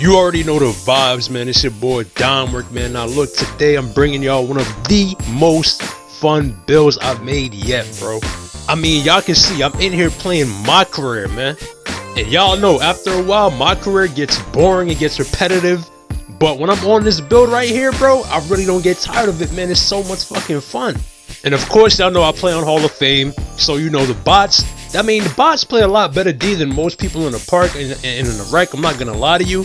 You already know the vibes, man. It's your boy Domwork, man. Now look, today I'm bringing y'all one of the most fun builds I've made yet, bro. I mean, y'all can see I'm in here playing MyCareer, man. And y'all know, after a while, MyCareer gets boring, it gets repetitive. But when I'm on this build right here, bro, I really don't get tired of it, man. It's so much fucking fun. And of course, y'all know I play on Hall of Fame. So you know the bots. I mean, the bots play a lot better D than most people in the park and in the rec. I'm not gonna lie to you.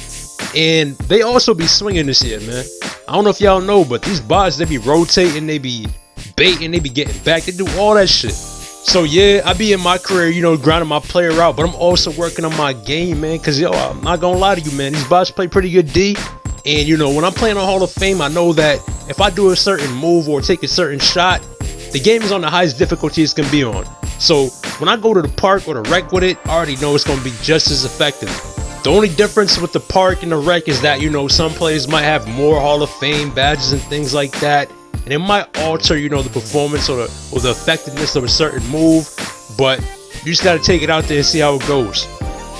And they also be swinging this year, man. I don't know if y'all know, but these bots, they be rotating, they be baiting, they be getting back. They do all that shit. So yeah, I be in MyCareer, you know, grinding my player out. But I'm also working on my game, man. Because, yo, I'm not gonna lie to you, man. These bots play pretty good D. And, you know, when I'm playing on Hall of Fame, I know that if I do a certain move or take a certain shot, the game is on the highest difficulty it's gonna be on. So when I go to the park or the rec with it, I already know it's gonna be just as effective. The only difference with the park and the rec is that, you know, some players might have more Hall of Fame badges and things like that, and it might alter, you know, the performance or the effectiveness of a certain move. But you just gotta take it out there and see how it goes.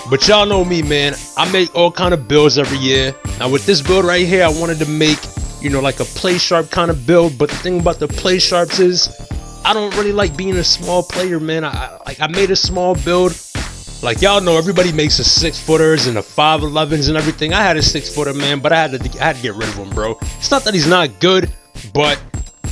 But y'all know me, man. I make all kind of builds every year. Now with this build right here, I wanted to make, you know, like a play sharp kind of build. But the thing about the play sharps is I don't really like being a small player, man. I made a small build. Like y'all know, everybody makes a 6-footers and a 5'11s and everything. I had a 6-footer, man, but I had to get rid of him, bro. It's not that he's not good, but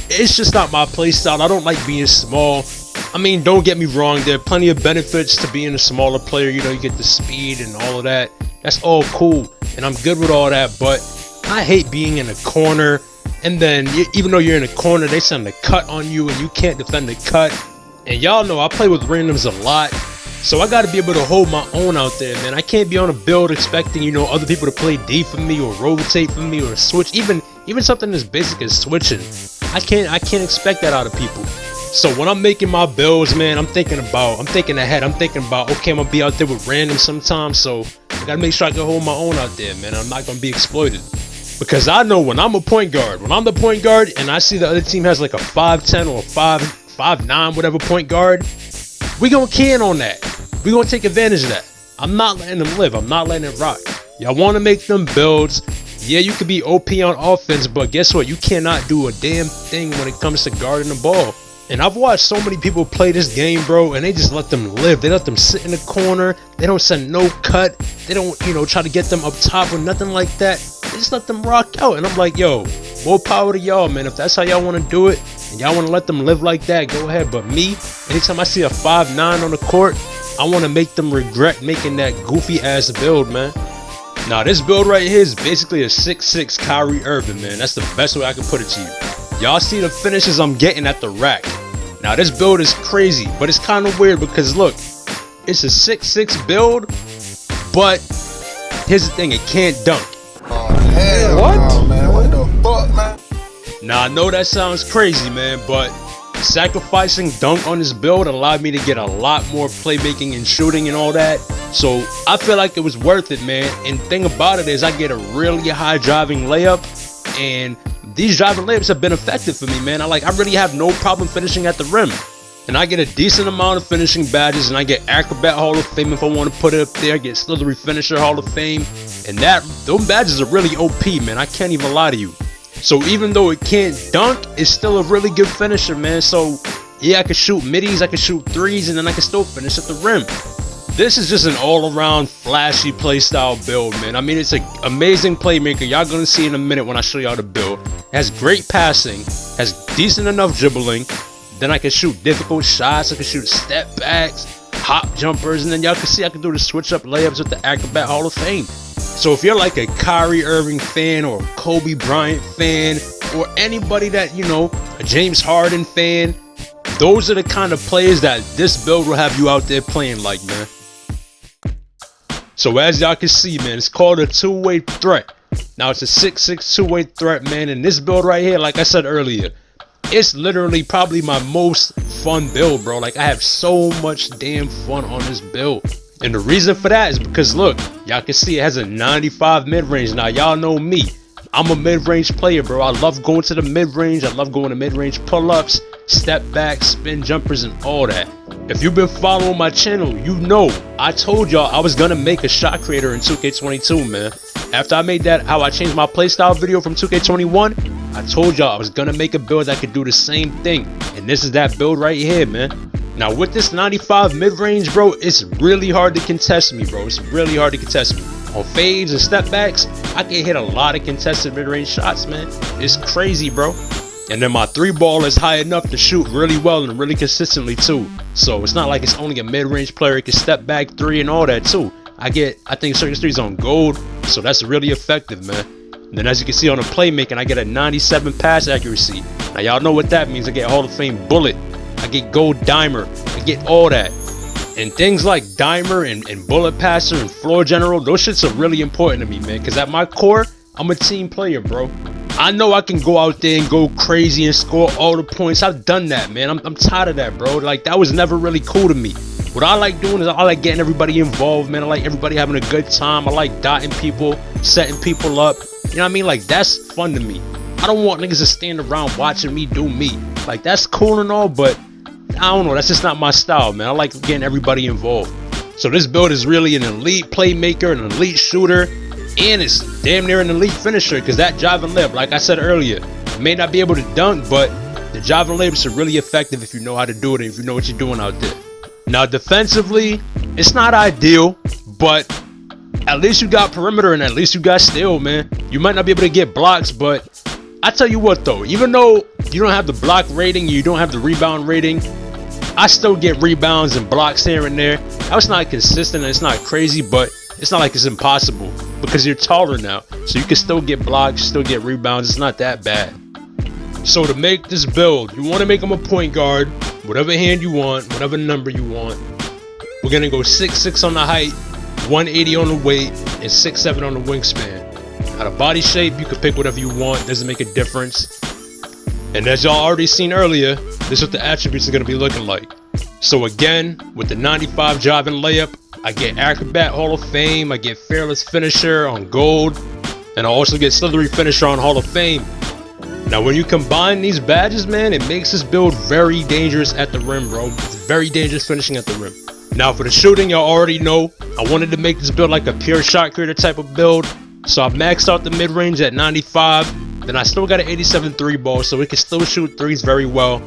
it's just not my play style. I don't like being small. I mean, don't get me wrong, there are plenty of benefits to being a smaller player. You know, you get the speed and all of that. That's all cool, and I'm good with all that, but I hate being in a corner, and then even though you're in a corner, they send a cut on you, and you can't defend the cut. And y'all know I play with randoms a lot, so I gotta be able to hold my own out there, man. I can't be on a build expecting, you know, other people to play D for me or rotate for me or switch. Even something as basic as switching, I can't expect that out of people. So when I'm making my builds, man, I'm thinking ahead. I'm thinking about, okay, I'm gonna be out there with randoms sometimes, so I gotta make sure I can hold my own out there, man. I'm not gonna be exploited. Because I know when I'm a point guard, the point guard and I see the other team has like a 5'10 or a 5'9, whatever point guard, we gonna can on that. We gonna take advantage of that. I'm not letting them live. I'm not letting it rock. Y'all wanna make them builds. Yeah, you could be OP on offense, but guess what? You cannot do a damn thing when it comes to guarding the ball. And I've watched so many people play this game, bro, and they just let them live. They let them sit in the corner. They don't send no cut. They don't, you know, try to get them up top or nothing like that. They just let them rock out. And I'm like, yo, more power to y'all, man. If that's how y'all want to do it and y'all want to let them live like that, go ahead. But me, anytime I see a 5'9 on the court, I want to make them regret making that goofy ass build, man. Now this build right here is basically a 6'6 Kyrie Irving, man. That's the best way I can put it to you. Y'all see the finishes I'm getting at the rack. Now this build is crazy, but it's kind of weird because look, it's a 6'6 build, but here's the thing, it can't dunk. Oh hell what? No, man. What the fuck, man? Now I know that sounds crazy, man, but sacrificing dunk on this build allowed me to get a lot more playmaking and shooting and all that. So I feel like it was worth it, man. And the thing about it is I get a really high driving layup, and these driving layups have been effective for me, man. I really have no problem finishing at the rim. And I get a decent amount of finishing badges, and I get Acrobat Hall of Fame if I want to put it up there. I get Slithery Finisher Hall of Fame. And those badges are really OP, man. I can't even lie to you. So even though it can't dunk, it's still a really good finisher, man. So yeah, I can shoot middies, I can shoot threes, and then I can still finish at the rim. This is just an all-around flashy playstyle build, man. I mean, it's an amazing playmaker. Y'all gonna see in a minute when I show y'all the build. It has great passing, has decent enough dribbling. Then I can shoot difficult shots. I can shoot step backs, hop jumpers, and then y'all can see I can do the switch up layups with the Acrobat Hall of Fame. So if you're like a Kyrie Irving fan or a Kobe Bryant fan or anybody that, you know, a James Harden fan, those are the kind of players that this build will have you out there playing like, man. So as y'all can see, man, it's called a two-way threat. Now it's a 6'6 two-way threat, man. And this build right here, like I said earlier, it's literally probably my most fun build, bro. Like, I have so much damn fun on this build. And the reason for that is because, look, y'all can see it has a 95 mid-range. Now, y'all know me. I'm a mid-range player, bro. I love going to the mid-range. I love going to mid-range pull-ups, step back, spin jumpers, and all that. If you've been following my channel, you know I told y'all I was gonna make a shot creator in 2K22, man. After I made that how I changed my playstyle video from 2K21, I told y'all I was gonna make a build that could do the same thing, and this is that build right here, man. Now with this 95 mid-range, bro, it's really hard to contest me, bro. It's really hard to contest me. On fades and step backs, I can hit a lot of contested mid-range shots, man. It's crazy, bro. And then my 3-ball is high enough to shoot really well and really consistently too. So it's not like it's only a mid-range player. It can step back 3 and all that too. I think certain threes on gold, so that's really effective, man. And then as you can see on the playmaking, I get a 97 pass accuracy. Now y'all know what that means. I get Hall of Fame bullet. I get gold dimer. I get all that. And things like dimer and bullet passer and floor general, those shits are really important to me, man. Because at my core, I'm a team player, bro. I know I can go out there and go crazy and score all the points. I've done that, man. I'm tired of that, bro. Like, that was never really cool to me. What I like doing is I like getting everybody involved, man. I like everybody having a good time. I like dotting people, setting people up. You know what I mean? Like, that's fun to me. I don't want niggas to stand around watching me do me. Like, that's cool and all, but I don't know. That's just not my style, man. I like getting everybody involved. So this build is really an elite playmaker, an elite shooter, and it's damn near an elite finisher because that drive and layup, like I said earlier, may not be able to dunk, but the drive and layups are really effective if you know how to do it and if you know what you're doing out there. Now defensively, it's not ideal, but at least you got perimeter and at least you got steal, man. You might not be able to get blocks, but I tell you what though, even though you don't have the block rating, you don't have the rebound rating, I still get rebounds and blocks here and there. Now it's not consistent and it's not crazy, but it's not like it's impossible because you're taller now. So you can still get blocks, still get rebounds. It's not that bad. So to make this build, you want to make him a point guard, whatever hand you want, whatever number you want. We're going to go 6'6" on the height, 180 on the weight, and 6'7" on the wingspan. Now the body shape, you can pick whatever you want. Doesn't make a difference. And as y'all already seen earlier, this is what the attributes are going to be looking like. So again, with the 95 drive and layup, I get Acrobat Hall of Fame, I get Fearless Finisher on gold, and I also get Slithery Finisher on Hall of Fame. Now when you combine these badges, man, it makes this build very dangerous at the rim, bro. It's very dangerous finishing at the rim. Now for the shooting, y'all already know, I wanted to make this build like a pure shot creator type of build. So I maxed out the mid-range at 95, then I still got an 87 3-ball, so it can still shoot threes very well.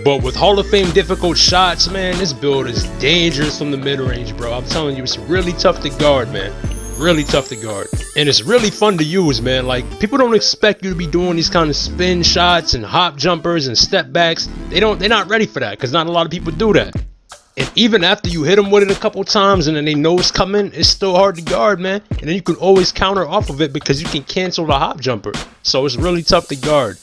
But with Hall of Fame difficult shots, man, this build is dangerous from the mid-range, bro. I'm telling you, it's really tough to guard, man. Really tough to guard. And it's really fun to use, man. Like, people don't expect you to be doing these kind of spin shots and hop jumpers and step backs. They're not ready for that because not a lot of people do that. And even after you hit them with it a couple times and then they know it's coming, it's still hard to guard, man. And then you can always counter off of it because you can cancel the hop jumper. So it's really tough to guard.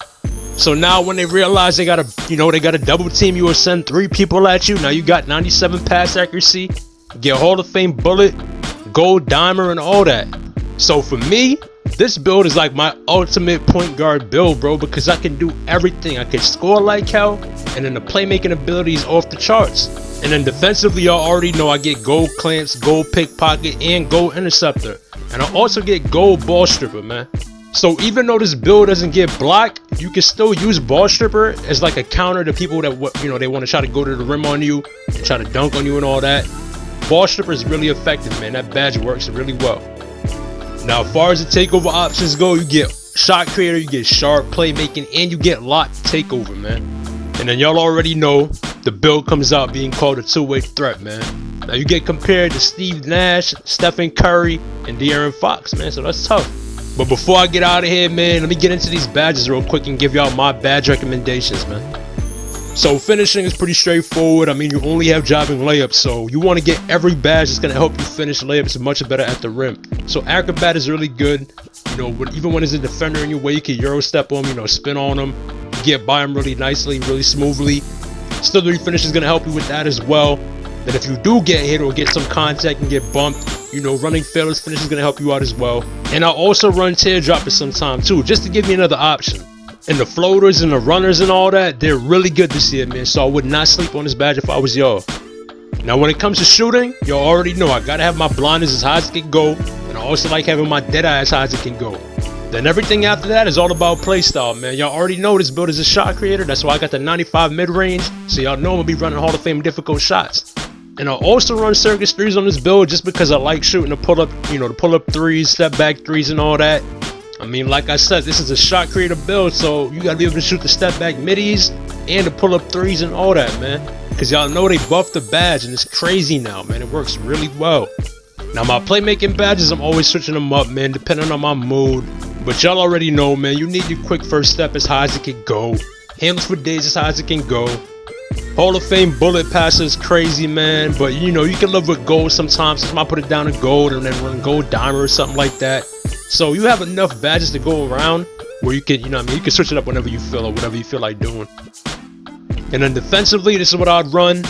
So now when they realize they gotta double team you or send 3 people at you, now you got 97 pass accuracy, get Hall of Fame bullet, gold dimer, and all that. So for me, this build is like my ultimate point guard build, bro, because I can do everything. I can score like hell, and then the playmaking ability is off the charts. And then defensively, y'all already know I get gold clamps, gold pickpocket, and gold interceptor. And I also get gold ball stripper, man. So even though this build doesn't get blocked, you can still use ball stripper as like a counter to people that they want to try to go to the rim on you and try to dunk on you and all that. Ball stripper is really effective, man. That badge works really well. Now as far as the takeover options go, you get shot creator, you get sharp playmaking, and you get locked takeover, man. And then y'all already know the build comes out being called a two-way threat, man. Now you get compared to Steve Nash, Stephen Curry, and De'Aaron Fox, man. So that's tough. But before I get out of here, man, let me get into these badges real quick and give y'all my badge recommendations, man. So finishing is pretty straightforward. I mean, you only have driving layups, so you want to get every badge that's going to help you finish layups much better at the rim. So Acrobat is really good. Even when there's a defender in your way, you can Euro step on them, spin on them, get by them really nicely, really smoothly. Slithery Finisher is going to help you with that as well. That if you do get hit or get some contact and get bumped, running Fearless Finisher is going to help you out as well. And I'll also run Teardropper sometime too, just to give you another option. And the floaters and the runners and all that, they're really good this year, man. So I would not sleep on this badge if I was y'all. Now when it comes to shooting, y'all already know I gotta have my blindness as high as it can go. And I also like having my dead eye as high as it can go. Then everything after that is all about playstyle, man. Y'all already know this build is a shot creator. That's why I got the 95 mid-range. So y'all know I'm gonna be running Hall of Fame difficult shots. And I also run circus threes on this build just because I like shooting the pull up, the pull up threes, step back threes and all that. I mean, like I said, this is a shot creator build, so you gotta be able to shoot the step back middies and the pull up threes and all that, man. Cause y'all know they buffed the badge and it's crazy now, man. It works really well. Now my playmaking badges, I'm always switching them up, man, depending on my mood. But y'all already know, man, you need your quick first step as high as it can go. Handles for days as high as it can go. Hall of Fame bullet passer is crazy, man, but you can live with gold sometimes. Sometimes I put it down in gold and then run gold diamond or something like that. So you have enough badges to go around where you can, you can switch it up whenever you feel or whatever you feel like doing. And then defensively, this is what I'd run.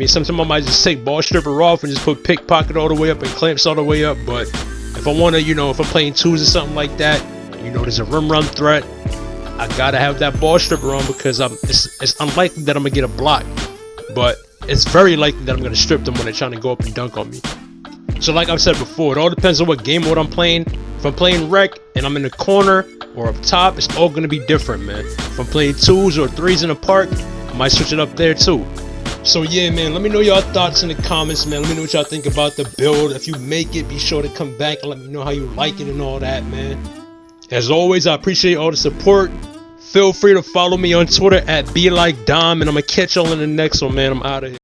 Sometimes I might just take ball stripper off and just put pickpocket all the way up and clamps all the way up. But if I want to, if I'm playing twos or something like that, there's a rim run threat. I gotta have that ball stripper on because it's unlikely that I'm gonna get a block, but it's very likely that I'm gonna strip them when they're trying to go up and dunk on me. So like I've said before, it all depends on what game mode I'm playing. If I'm playing rec and I'm in the corner or up top, it's all gonna be different, man. If I'm playing twos or threes in the park, I might switch it up there too. So yeah, man, let me know y'all thoughts in the comments, man. Let me know what y'all think about the build. If you make it, be sure to come back and let me know how you like it and all that, man. As always, I appreciate all the support. Feel free to follow me on Twitter at BeLikeDom, and I'm gonna catch y'all in the next one, man. I'm out of here.